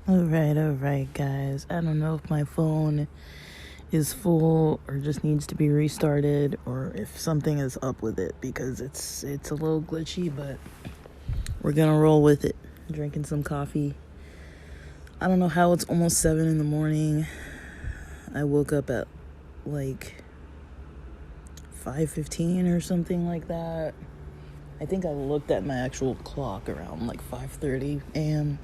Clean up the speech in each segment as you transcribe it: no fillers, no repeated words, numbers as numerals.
Alright, guys. I don't know if my phone is full or just needs to be restarted, or if something is up with it, because it's a little glitchy, but we're gonna roll with it. Drinking some coffee. I don't know how it's almost 7 in the morning. I woke up at like 5:15 or something like that. I think I looked at my actual clock around like 5:30 a.m.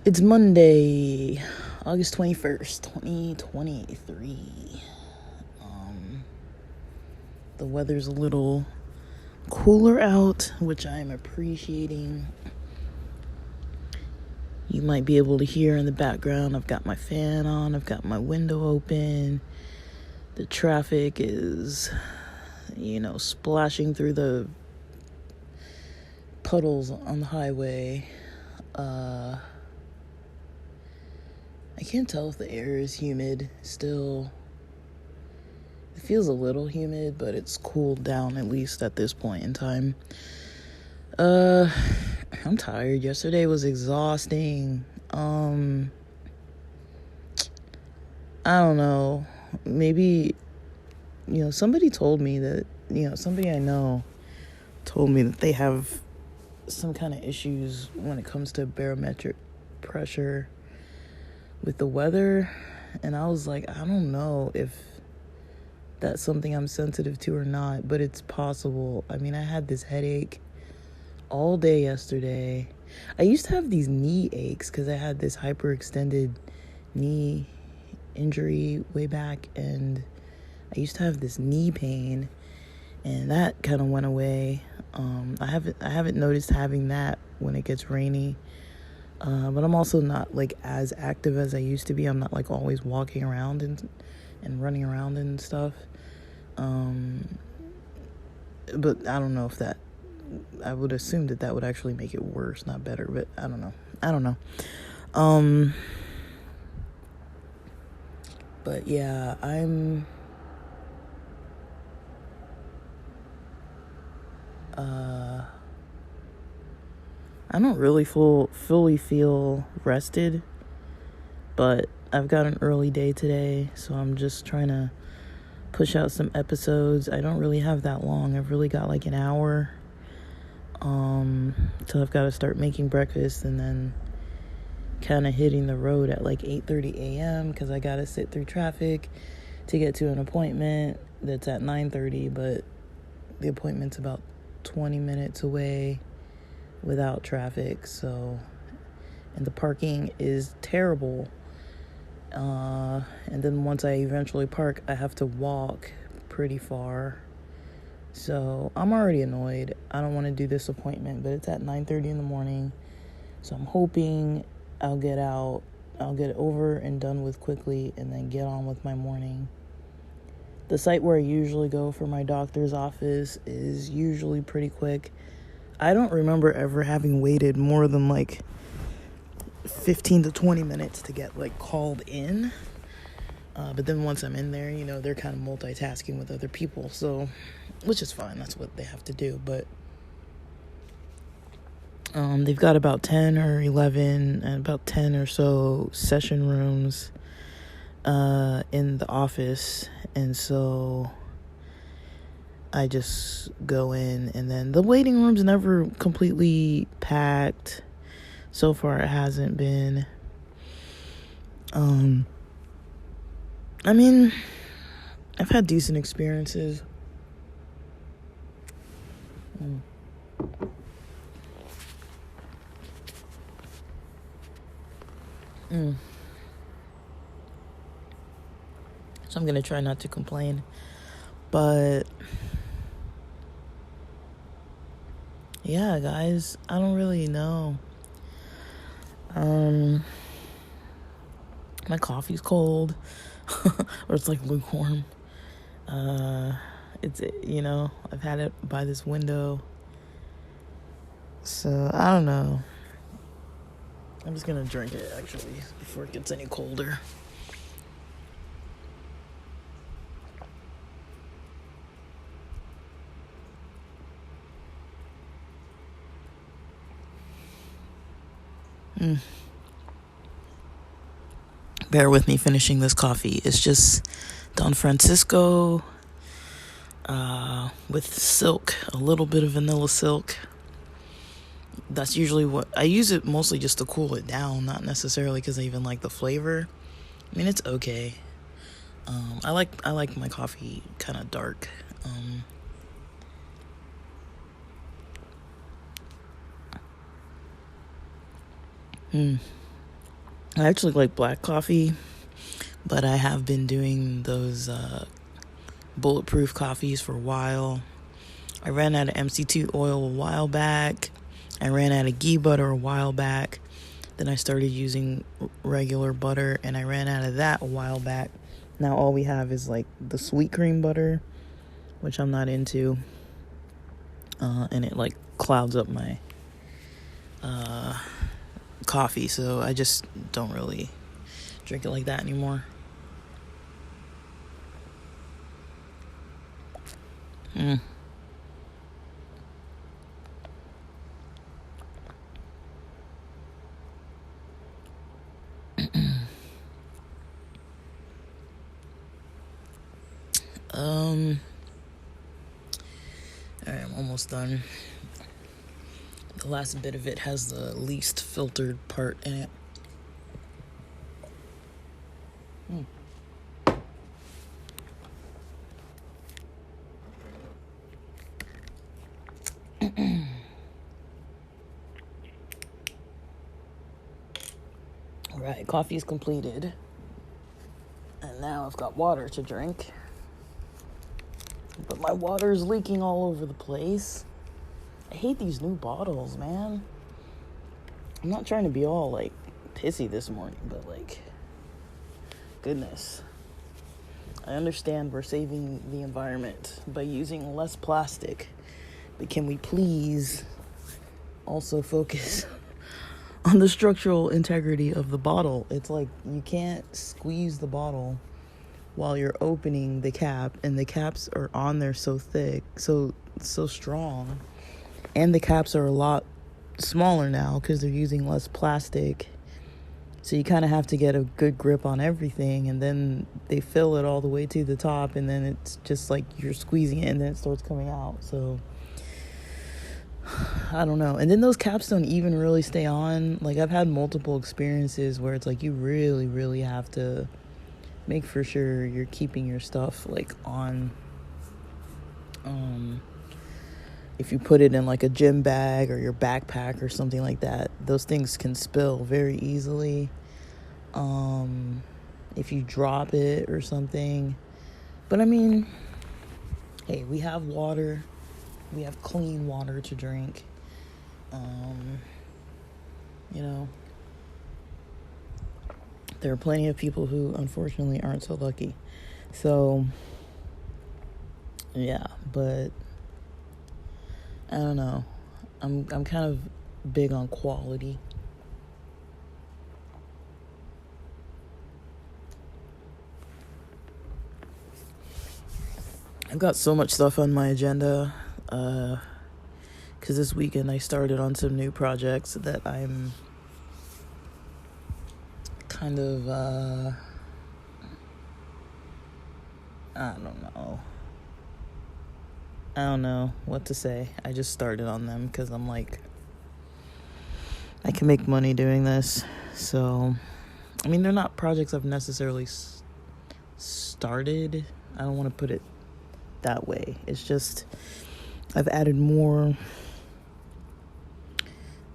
It's Monday, August 21st, 2023. The weather's a little cooler out, which I'm appreciating. You might be able to hear in the background, I've got my fan on, I've got my window open. The traffic is, splashing through the puddles on the highway. I can't tell if the air is humid still. It feels a little humid, but it's cooled down, at least at this point in time. I'm tired. Yesterday was exhausting. I don't know. Maybe, somebody told me that, somebody I know told me that they have some kind of issues when it comes to barometric pressure with the weather, and I was like, I don't know if that's something I'm sensitive to or not, but it's possible. I mean, I had this headache all day yesterday. I used to have these knee aches because I had this hyperextended knee injury way back, and I used to have this knee pain, and that kind of went away. I haven't noticed having that when it gets rainy. But I'm also not like as active as I used to be. I'm not like always walking around and running around and stuff. But I don't know if that, I would assume that would actually make it worse, not better, but I don't know. But yeah, I don't really fully feel rested, but I've got an early day today, so I'm just trying to push out some episodes. I don't really have that long. I've really got like an hour, till I've got to start making breakfast and then kind of hitting the road at like 8:30 a.m. because I got to sit through traffic to get to an appointment that's at 9:30, but the appointment's about 20 minutes away without traffic, and the parking is terrible. And then once I eventually park, I have to walk pretty far. So I'm already annoyed. I don't want to do this appointment, but it's at 9:30 in the morning. So I'm hoping I'll get over and done with quickly and then get on with my morning. The site where I usually go for my doctor's office is usually pretty quick. I don't remember ever having waited more than like 15 to 20 minutes to get like called in. But then once I'm in there, they're kind of multitasking with other people, so, which is fine. That's what they have to do. But they've got about 10 or 11 and about 10 or so session rooms in the office. And so I just go in, and then the waiting room's never completely packed. So far, it hasn't been. I mean, I've had decent experiences. So I'm going to try not to complain. But yeah, guys, I don't really know. My coffee's cold. Or it's like lukewarm. It's, I've had it by this window. So, I don't know. I'm just gonna drink it, actually, before it gets any colder. Bear with me finishing this coffee. It's just Don Francisco with silk, a little bit of vanilla silk. That's usually what I use it mostly just to cool it down, not necessarily because I even like the flavor. I mean, it's okay. I like my coffee kind of dark. I actually like black coffee, but I have been doing those bulletproof coffees for a while. I ran out of MCT oil a while back. I ran out of ghee butter a while back. Then I started using regular butter, and I ran out of that a while back. Now all we have is like the sweet cream butter, which I'm not into. And it like clouds up my coffee, so I just don't really drink it like that anymore. Alright, I'm almost done. The last bit of it has the least filtered part in it. Alright, coffee is completed. And now I've got water to drink. But my water is leaking all over the place. I hate these new bottles, man. I'm not trying to be all, like, pissy this morning, but, like, goodness. I understand we're saving the environment by using less plastic. But can we please also focus on the structural integrity of the bottle? It's like you can't squeeze the bottle while you're opening the cap, and the caps are on there so thick, so strong, and the caps are a lot smaller now because they're using less plastic, so you kind of have to get a good grip on everything, and then they fill it all the way to the top, and then it's just like you're squeezing it and then it starts coming out. So I don't know. And then those caps don't even really stay on. Like, I've had multiple experiences where it's like you really, really have to make for sure you're keeping your stuff like on. If you put it in like a gym bag or your backpack or something like that, those things can spill very easily. If you drop it or something. But I mean, hey, we have water. We have clean water to drink. You know, there are plenty of people who unfortunately aren't so lucky. So yeah, but I don't know. I'm kind of big on quality. I've got so much stuff on my agenda, because this weekend I started on some new projects that I'm kind of, I don't know what to say. I just started on them because I'm like, I can make money doing this. So, I mean, they're not projects I've necessarily started. I don't want to put it that way. It's just I've added more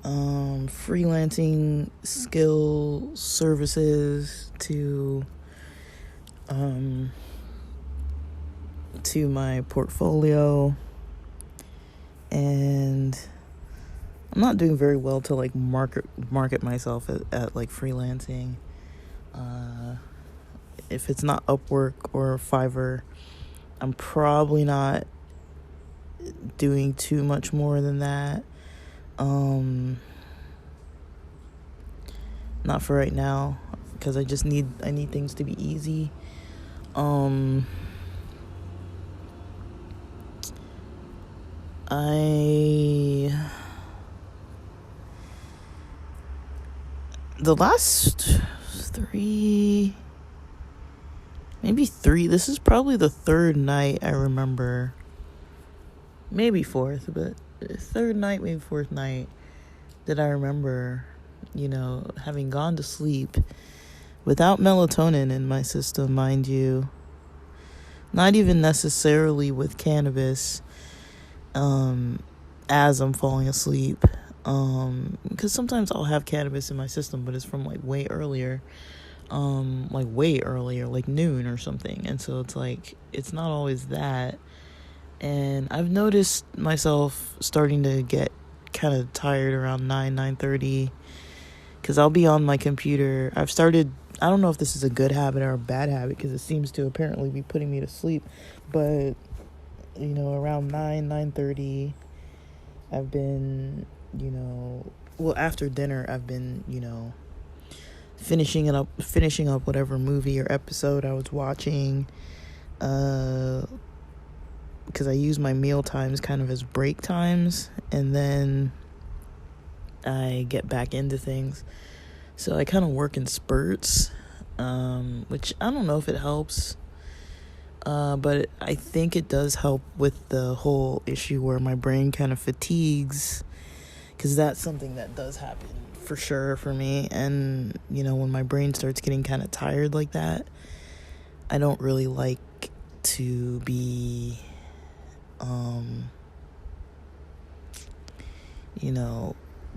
freelancing skill services to my portfolio, and I'm not doing very well to like market myself at like freelancing. If it's not Upwork or Fiverr, I'm probably not doing too much more than that. Not for right now, because I need things to be easy. the last three, maybe three, this is probably the third night I remember, maybe fourth, but third night, maybe fourth night that I remember, having gone to sleep without melatonin in my system, mind you, not even necessarily with cannabis, as I'm falling asleep, because sometimes I'll have cannabis in my system, but it's from like way earlier, like noon or something, and so it's like, it's not always that, and I've noticed myself starting to get kind of tired around 9:30, because I'll be on my computer. I don't know if this is a good habit or a bad habit, because it seems to apparently be putting me to sleep, but around 9:30, I've been, after dinner, I've been, finishing up whatever movie or episode I was watching, because I use my meal times kind of as break times, and then I get back into things. So I kind of work in spurts, which I don't know if it helps, but I think it does help with the whole issue where my brain kind of fatigues, because that's something that does happen for sure for me. And, when my brain starts getting kind of tired like that, I don't really like to be,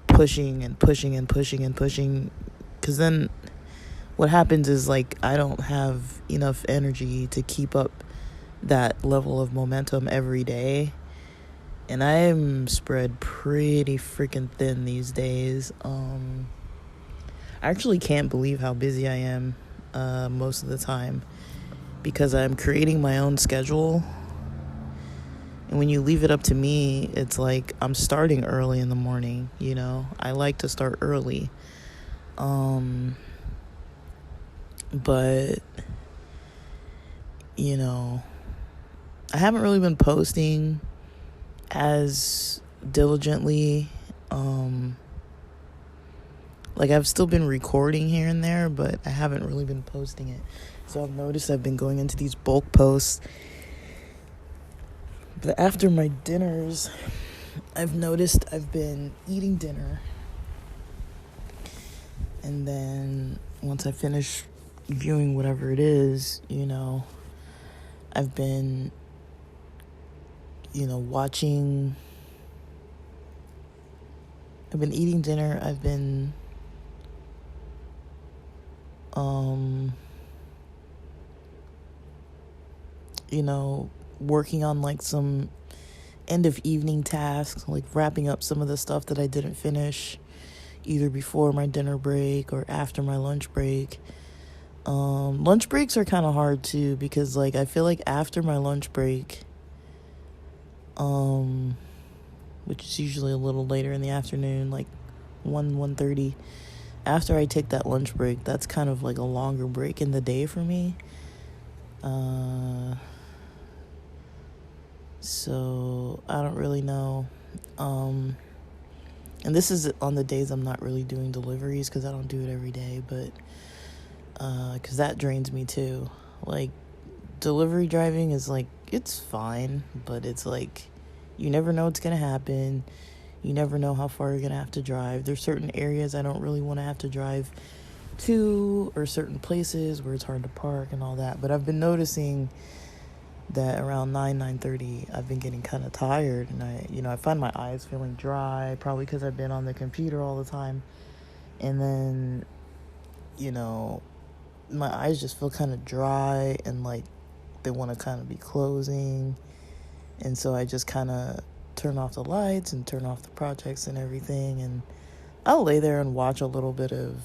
pushing, because then what happens is, like, I don't have enough energy to keep up that level of momentum every day, and I'm spread pretty freaking thin these days. I actually can't believe how busy I am most of the time, because I'm creating my own schedule. And when you leave it up to me, it's like I'm starting early in the morning, I like to start early. But, I haven't really been posting as diligently. Like, I've still been recording here and there, but I haven't really been posting it. So I've noticed I've been going into these bulk posts. But after my dinners, I've noticed I've been eating dinner, and then once I finish viewing whatever it is, I've been, watching. I've been eating dinner. I've been, working on like some end of evening tasks, like wrapping up some of the stuff that I didn't finish either before my dinner break or after my lunch break. Lunch breaks are kind of hard too, because like I feel like after my lunch break, which is usually a little later in the afternoon, like 1:30, after I take that lunch break, that's kind of like a longer break in the day for me. So I don't really know. And this is on the days I'm not really doing deliveries, because I don't do it every day, but because that drains me too. Like, delivery driving is like, it's fine, but it's like, you never know what's gonna happen. You never know how far you're gonna have to drive. There's certain areas I don't really want to have to drive to, or certain places where it's hard to park and all that. But I've been noticing that around 9:30, I've been getting kind of tired, and I find my eyes feeling dry, probably because I've been on the computer all the time, and then, my eyes just feel kind of dry, and like they want to kind of be closing, and so I just kind of turn off the lights and turn off the projects and everything, and I'll lay there and watch a little bit of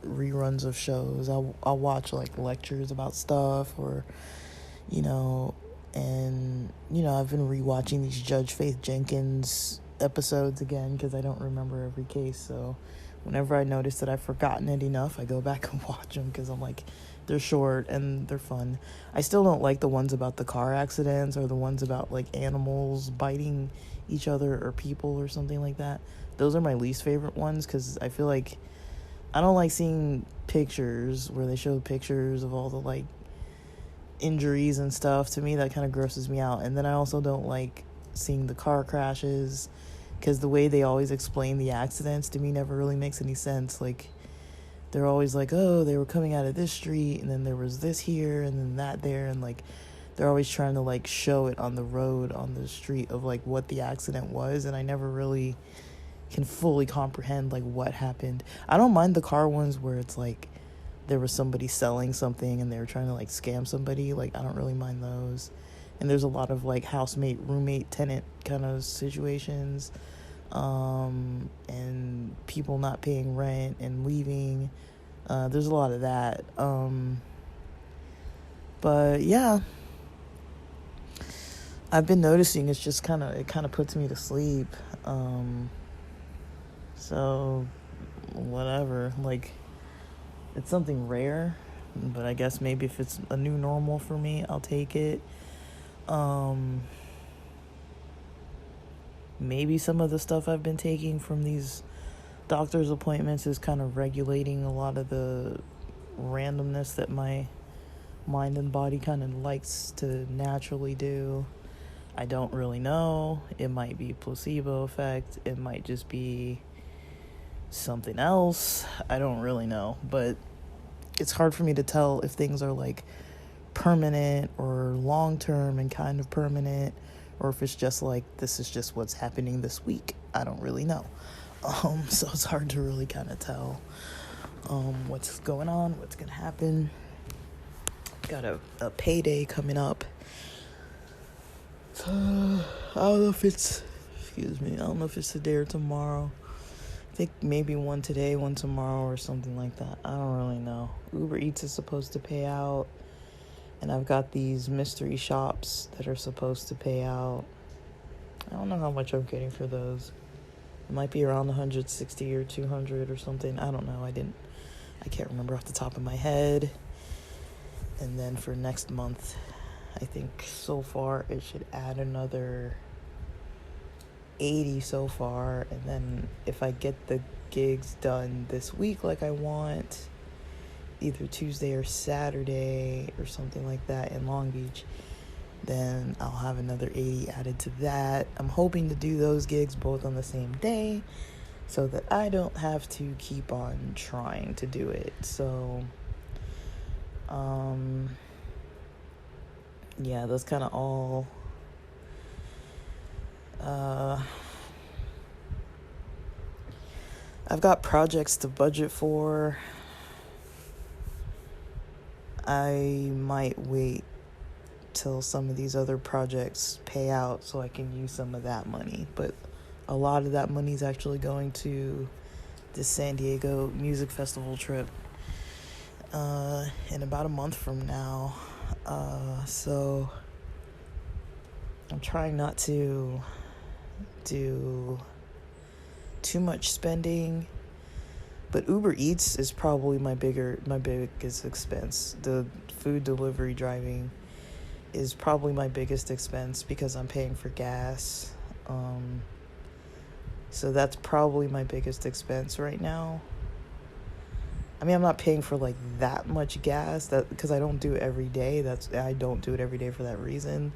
reruns of shows. I'll watch like lectures about stuff, or and I've been rewatching these Judge Faith Jenkins episodes again, because I don't remember every case. So whenever I notice that I've forgotten it enough, I go back and watch them, because I'm like, they're short and they're fun. I still don't like the ones about the car accidents, or the ones about like animals biting each other or people or something like that. Those are my least favorite ones, because I feel like I don't like seeing pictures where they show pictures of all the like injuries and stuff. To me, that kind of grosses me out. And then I also don't like seeing the car crashes, because the way they always explain the accidents to me never really makes any sense. Like, they're always like, oh, they were coming out of this street, and then there was this here, and then that there, and like they're always trying to like show it on the road, on the street, of like what the accident was, and I never really can fully comprehend like what happened. I don't mind the car ones where it's like there was somebody selling something and they were trying to like scam somebody. Like, I don't really mind those. And there's a lot of like housemate, roommate, tenant kind of situations, and people not paying rent and leaving. There's a lot of that. But yeah, I've been noticing it kind of puts me to sleep. So whatever, like, it's something rare, but I guess maybe if it's a new normal for me, I'll take it. Maybe some of the stuff I've been taking from these doctor's appointments is kind of regulating a lot of the randomness that my mind and body kind of likes to naturally do. I don't really know. It might be placebo effect. It might just be something else. I don't really know, but it's hard for me to tell if things are like permanent or long term and kind of permanent, or if it's just like, this is just what's happening this week. I don't really know. So it's hard to really kind of tell what's going on, what's gonna happen. Got a payday coming up. I don't know if it's today or tomorrow. I think maybe one today, one tomorrow, or something like that. I don't really know. Uber Eats is supposed to pay out, and I've got these mystery shops that are supposed to pay out. I don't know how much I'm getting for those. It might be around 160 or 200 or something. I don't know. I can't remember off the top of my head. And then for next month, I think so far it should add another 80 so far. And then if I get the gigs done this week like I want, either Tuesday or Saturday or something like that in Long Beach, then I'll have another 80 added to that. I'm hoping to do those gigs both on the same day so that I don't have to keep on trying to do it. So yeah, that's kind of all. I've got projects to budget for. I might wait till some of these other projects pay out so I can use some of that money, but a lot of that money is actually going to the San Diego Music Festival trip in about a month from now. So I'm trying not to do too much spending, but Uber Eats is probably my biggest expense. The food delivery driving is probably my biggest expense because I'm paying for gas. So that's probably my biggest expense right now. I mean, I'm not paying for like that much gas, that because I don't do it every day. I don't do it every day for that reason,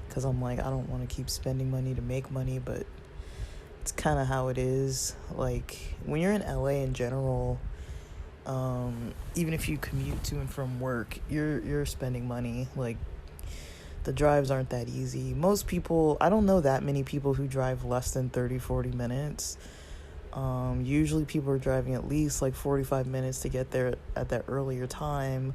because I'm like, I don't want to keep spending money to make money, but it's kind of how it is. Like, when you're in LA in general, even if you commute to and from work, you're spending money. Like, the drives aren't that easy. Most people, I don't know that many people who drive less than 30-40 minutes. Usually people are driving at least like 45 minutes to get there at that earlier time,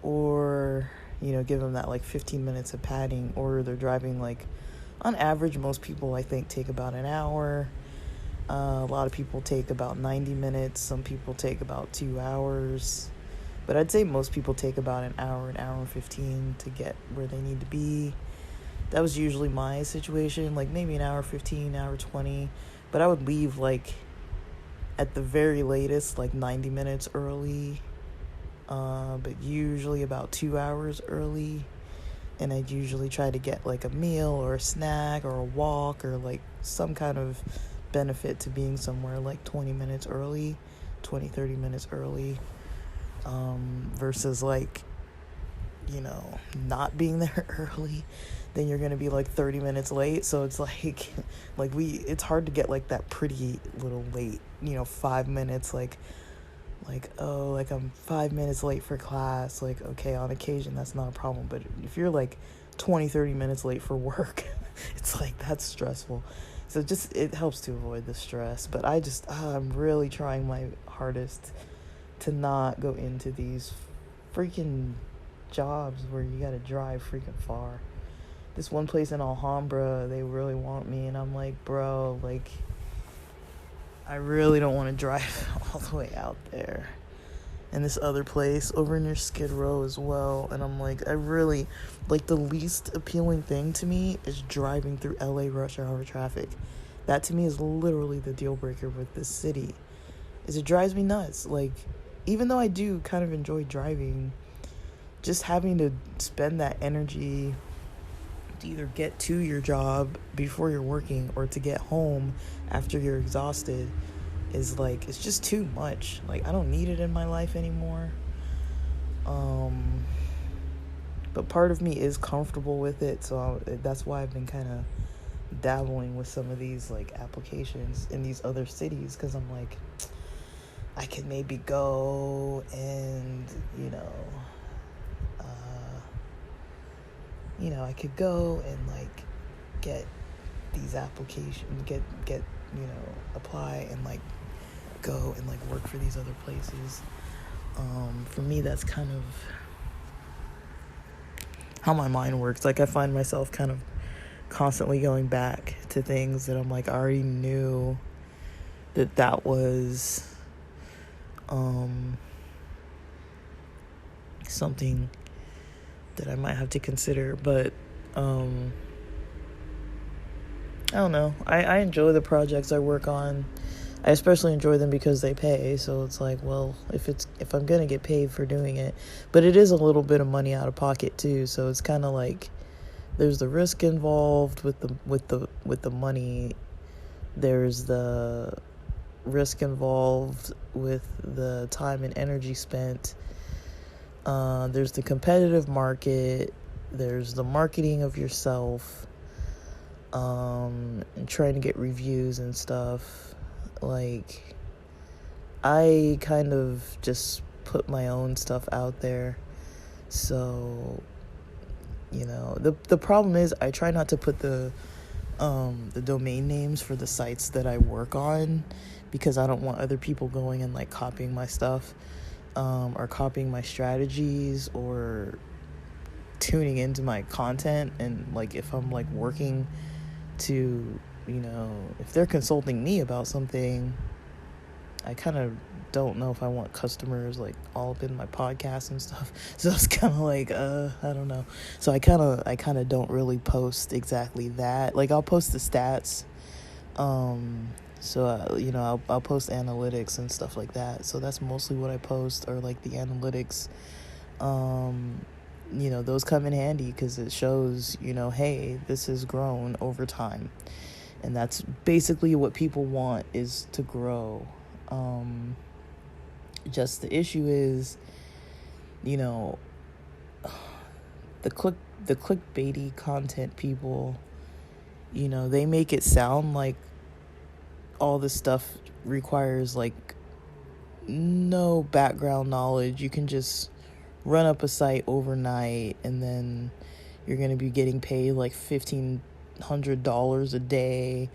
or give them that like 15 minutes of padding, or they're driving like, on average, most people I think take about an hour. A lot of people take about 90 minutes. Some people take about 2 hours. But I'd say most people take about an hour and 15 to get where they need to be. That was usually my situation, like maybe an hour 15, hour 20. But I would leave like at the very latest like 90 minutes early. But usually about 2 hours early. And I'd usually try to get like a meal or a snack or a walk or like some kind of benefit to being somewhere like 20 minutes early, 20-30 minutes early, versus like, not being there early, then you're gonna be like 30 minutes late. So it's like it's hard to get like that pretty little late, 5 minutes, like oh, like I'm 5 minutes late for class. Like, okay, on occasion that's not a problem, but if you're like 20-30 minutes late for work, it's like that's stressful. So it helps to avoid the stress. But I'm really trying my hardest to not go into these freaking jobs where you gotta drive freaking far. This one place in Alhambra, they really want me, and I'm like, bro, like, I really don't want to drive all the way out there. And this other place over near Skid Row as well, and I'm like, I really, like, the least appealing thing to me is driving through LA rush hour traffic. That to me is literally the deal breaker with this city, is it drives me nuts. Like, even though I do kind of enjoy driving, just having to spend that energy to either get to your job before you're working or to get home after you're exhausted is like, it's just too much. Like, I don't need it in my life anymore. But part of me is comfortable with it, so that's why I've been kind of dabbling with some of these like applications in these other cities, because I'm like, I could maybe go and I could go and like get these applications, get apply and like go and like work for these other places. For me, that's kind of how my mind works. Like, I find myself kind of constantly going back to things that I'm like, I already knew that was something that I might have to consider. But I don't know. I enjoy the projects I work on. I especially enjoy them because they pay. So it's like, well, if I'm gonna get paid for doing it, but it is a little bit of money out of pocket too. So it's kind of like there's the risk involved with the money. There's the risk involved with the time and energy spent. There's the competitive market. There's the marketing of yourself. And trying to get reviews and stuff. Like, I kind of just put my own stuff out there. So, the problem is I try not to put the domain names for the sites that I work on, because I don't want other people going and like copying my stuff, or copying my strategies, or tuning into my content. And like, if I'm like working to, if they're consulting me about something, I kind of don't know if I want customers like all up in my podcast and stuff. So it's kind of like, I don't know. So I kind of don't really post exactly that. Like, I'll post the stats. So I'll post analytics and stuff like that. So that's mostly what I post, or like the analytics. Those come in handy because it shows, hey, this has grown over time. And that's basically what people want, is to grow. Just the issue is, the clickbaity content people, they make it sound like all this stuff requires like no background knowledge. You can just run up a site overnight and then you're going to be getting paid like $1,500 a day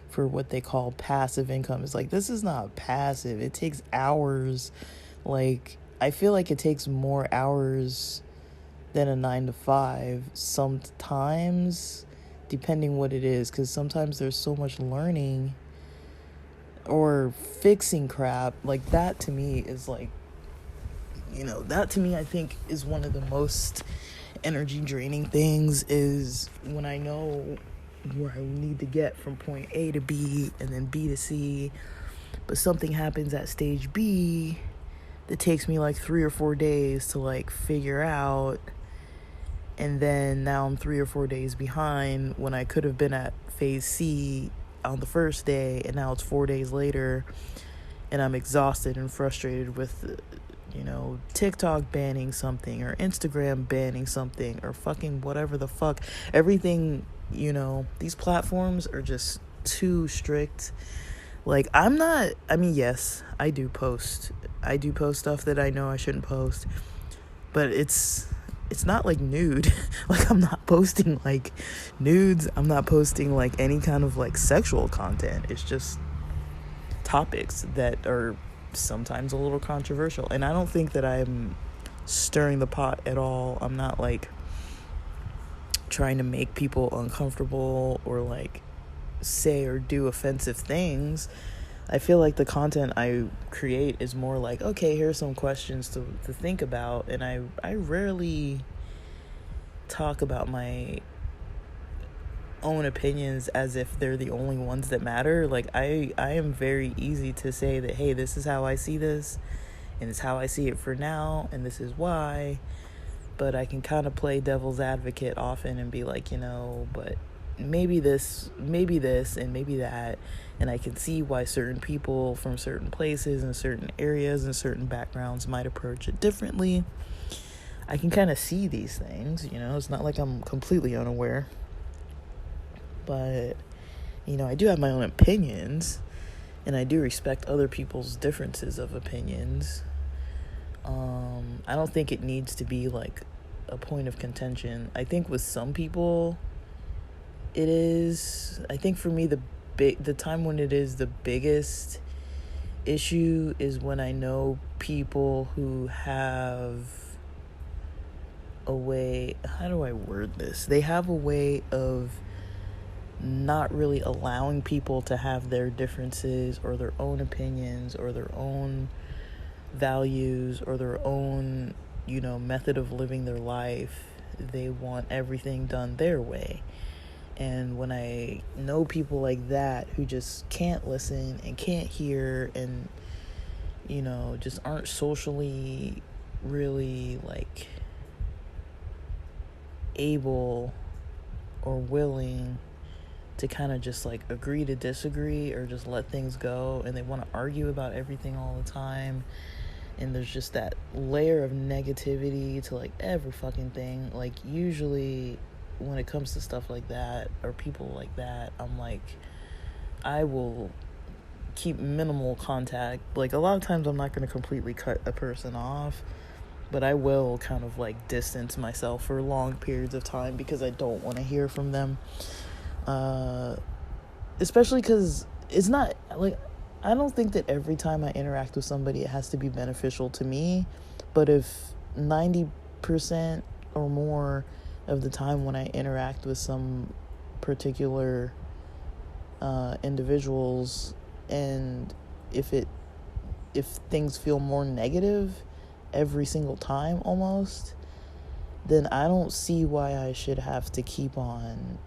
for what they call passive income. It's like, this is not passive. It takes hours. Like, I feel like it takes more hours than a 9-to-5 sometimes, depending what it is, because sometimes there's so much learning or fixing crap. Like, that to me is like, that to me I think is one of the most energy draining things, is when I know where I need to get from point A to B and then B to C, but something happens at stage B that takes me like 3 or 4 days to like figure out, and then now I'm 3 or 4 days behind when I could have been at phase C on the first day, and now it's 4 days later, and I'm exhausted and frustrated with, TikTok banning something or Instagram banning something or fucking whatever the fuck. Everything, these platforms are just too strict. Like, yes, I do post stuff that I know I shouldn't post, but it's not like nude. Like, I'm not posting like nudes. I'm not posting like any kind of like sexual content. It's just topics that are sometimes a little controversial. And I don't think that I'm stirring the pot at all. I'm not like trying to make people uncomfortable or like say or do offensive things. I feel like the content I create is more like, okay, here's some questions to think about. And I rarely talk about my own opinions as if they're the only ones that matter. Like, I am very easy to say that, hey, this is how I see this, and it's how I see it for now, and this is why. But I can kind of play devil's advocate often and be like, but maybe this, and maybe that. And I can see why certain people from certain places and certain areas and certain backgrounds might approach it differently. I can kind of see these things, it's not like I'm completely unaware. But, I do have my own opinions, and I do respect other people's differences of opinions. I don't think it needs to be like a point of contention. I think with some people it is. I think for me the time when it is the biggest issue is when I know people who have a way, how do I word this? They have a way of not really allowing people to have their differences or their own opinions or their own values or their own, method of living their life. They want everything done their way. And when I know people like that who just can't listen and can't hear and, just aren't socially really like able or willing to kind of just like agree to disagree or just let things go, and they want to argue about everything all the time, and there's just that layer of negativity to like every fucking thing. Like, usually when it comes to stuff like that or people like that, I'm like, I will keep minimal contact. Like, a lot of times I'm not going to completely cut a person off, but I will kind of like distance myself for long periods of time because I don't want to hear from them. Especially because it's not like, I don't think that every time I interact with somebody it has to be beneficial to me, but if 90% or more of the time when I interact with some particular individuals, and if things feel more negative every single time almost, then I don't see why I should have to keep on,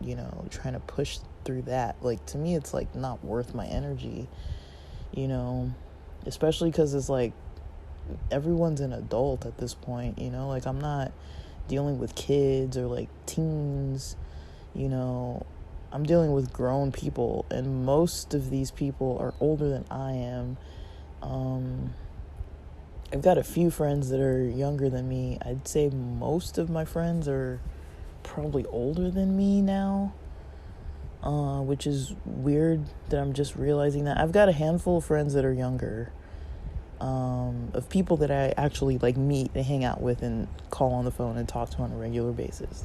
trying to push through that. Like, to me, it's like not worth my energy, especially because it's like everyone's an adult at this point, like I'm not dealing with kids or like teens, I'm dealing with grown people, and most of these people are older than I am. I've got a few friends that are younger than me. I'd say most of my friends are probably older than me now, which is weird that I'm just realizing that. I've got a handful of friends that are younger, of people that I actually like meet and hang out with and call on the phone and talk to on a regular basis.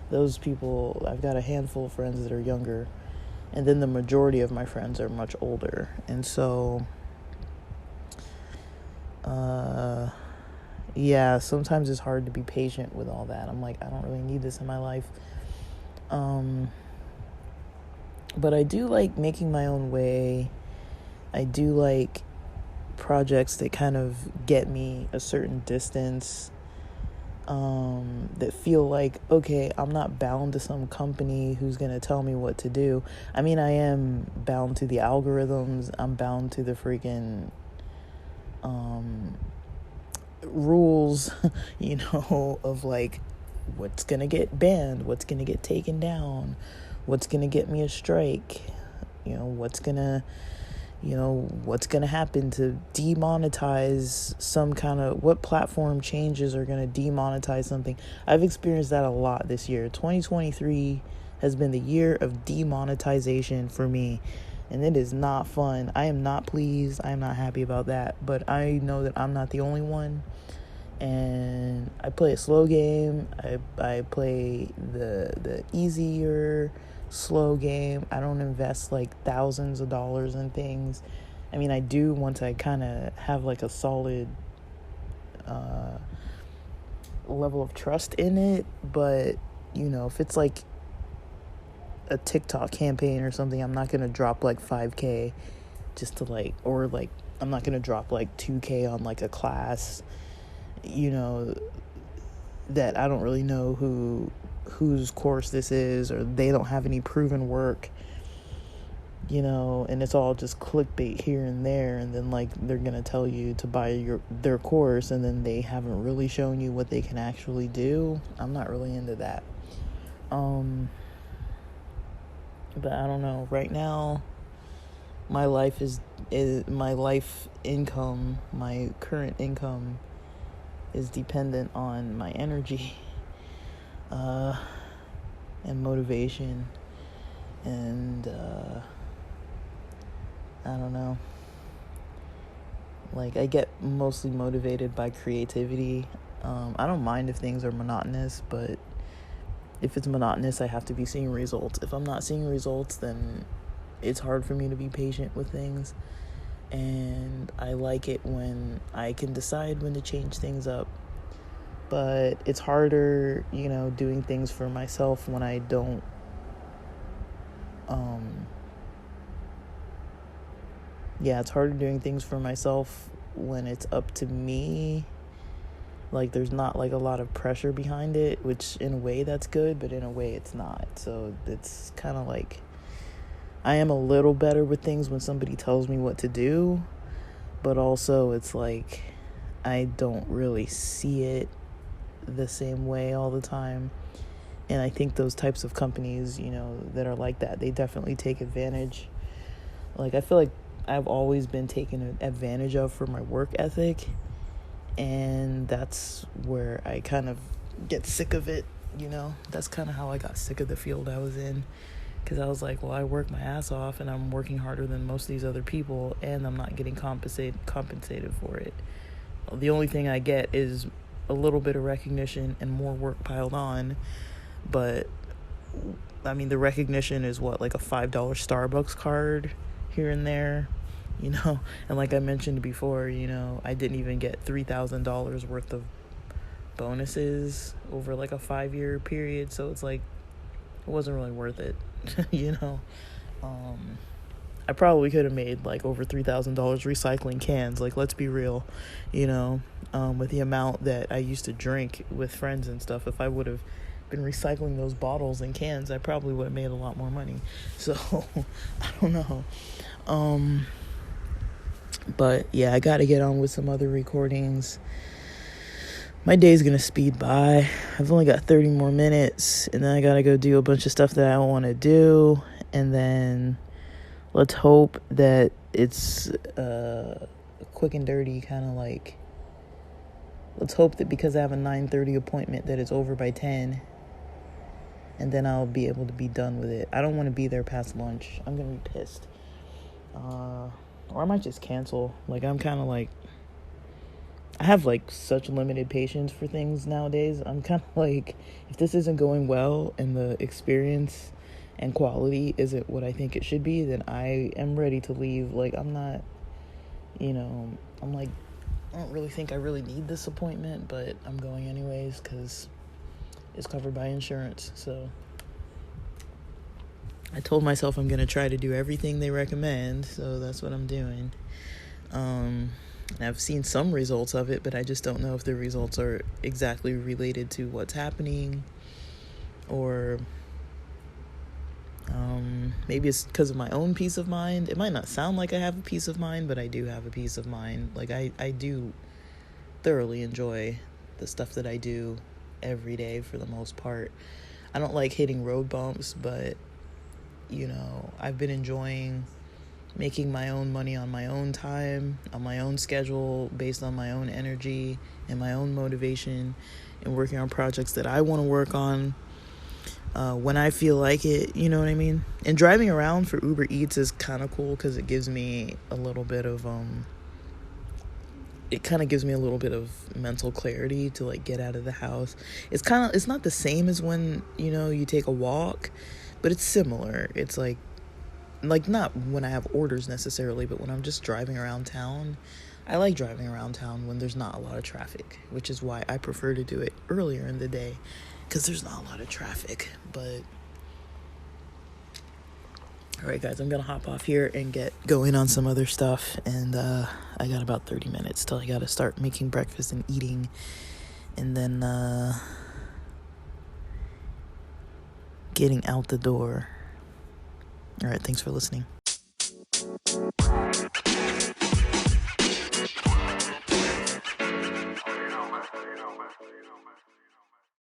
Those people, I've got a handful of friends that are younger, and then the majority of my friends are much older. And so yeah, sometimes it's hard to be patient with all that. I'm like, I don't really need this in my life. But I do like making my own way. I do like projects that kind of get me a certain distance, that feel like, okay, I'm not bound to some company who's going to tell me what to do. I mean, I am bound to the algorithms. I'm bound to the freaking rules, of like what's gonna get banned, what's gonna get taken down, what's gonna get me a strike, what's gonna what's going to happen to demonetize what platform changes are going to demonetize something. I've experienced that a lot this year. 2023 has been the year of demonetization for me, and it is not fun. I am not pleased. I am not happy about that, but I know that I'm not the only one. And I play a slow game. I play the easier slow game. I don't invest like thousands of dollars in things. I mean, I do once I kind of have like a solid level of trust in it. But if it's like a TikTok campaign or something, I'm not gonna drop like 5K just to I'm not gonna drop like 2K on like a class that I don't really know whose course this is, or they don't have any proven work, and it's all just clickbait here and there, and then like they're gonna tell you to buy their course, and then they haven't really shown you what they can actually do. I'm not really into that. But I don't know. Right now, my life is my life income, my current income is dependent on my energy and motivation, and I don't know, like I get mostly motivated by creativity. I don't mind if things are monotonous, but if it's monotonous, I have to be seeing results. If I'm not seeing results, then it's hard for me to be patient with things. And I like it when I can decide when to change things up. But it's harder, doing things for myself when I don't, it's harder doing things for myself when it's up to me. Like, there's not, like, a lot of pressure behind it, which in a way that's good, but in a way it's not. So it's kind of like, I am a little better with things when somebody tells me what to do, but also it's like I don't really see it the same way all the time. And I think those types of companies, that are like that, they definitely take advantage. Like, I feel like I've always been taken advantage of for my work ethic, and that's where I kind of get sick of it. That's kind of how I got sick of the field I was in. Because I was like, well, I work my ass off, and I'm working harder than most of these other people, and I'm not getting compensated for it. The only thing I get is a little bit of recognition and more work piled on. But, I mean, the recognition is what, like a $5 Starbucks card here and there, And like I mentioned before, I didn't even get $3,000 worth of bonuses over like a 5-year period. So it's like, it wasn't really worth it. I probably could have made like over $3,000 recycling cans. Like, let's be real, with the amount that I used to drink with friends and stuff. If I would have been recycling those bottles and cans, I probably would have made a lot more money. So I don't know. But yeah, I got to get on with some other recordings. My day's gonna speed by. I've only got 30 more minutes, and then I gotta go do a bunch of stuff that I want to do, and then let's hope that it's quick and dirty, kind of like, let's hope that because I have a 9:30 appointment that it's over by 10, and then I'll be able to be done with it. I don't want to be there past lunch. I'm gonna be pissed. Or I might just cancel. Like, I'm kind of like, I have like such limited patience for things nowadays. I'm kind of like, if this isn't going well and the experience and quality isn't what I think it should be, then I am ready to leave. Like, I'm not, I'm like, I don't really think I really need this appointment, but I'm going anyways because it's covered by insurance. So I told myself I'm going to try to do everything they recommend, so that's what I'm doing. I've seen some results of it, but I just don't know if the results are exactly related to what's happening, or maybe it's because of my own peace of mind. It might not sound like I have a peace of mind, but I do have a peace of mind. Like, I do thoroughly enjoy the stuff that I do every day for the most part. I don't like hitting road bumps, but I've been enjoying making my own money on my own time, on my own schedule, based on my own energy and my own motivation, and working on projects that I want to work on when I feel like it, you know what I mean? And driving around for Uber Eats is kind of cool because it gives me a little bit of it kind of gives me a little bit of mental clarity to like get out of the house. It's not the same as when, you know, you take a walk, but it's similar. It's like not when I have orders necessarily, but when I'm just driving around town. I like driving around town when there's not a lot of traffic, which is why I prefer to do it earlier in the day, because there's not a lot of traffic. But all right, guys, I'm gonna hop off here and get going on some other stuff, and I got about 30 minutes till I gotta start making breakfast and eating, and then getting out the door. All right, thanks for listening.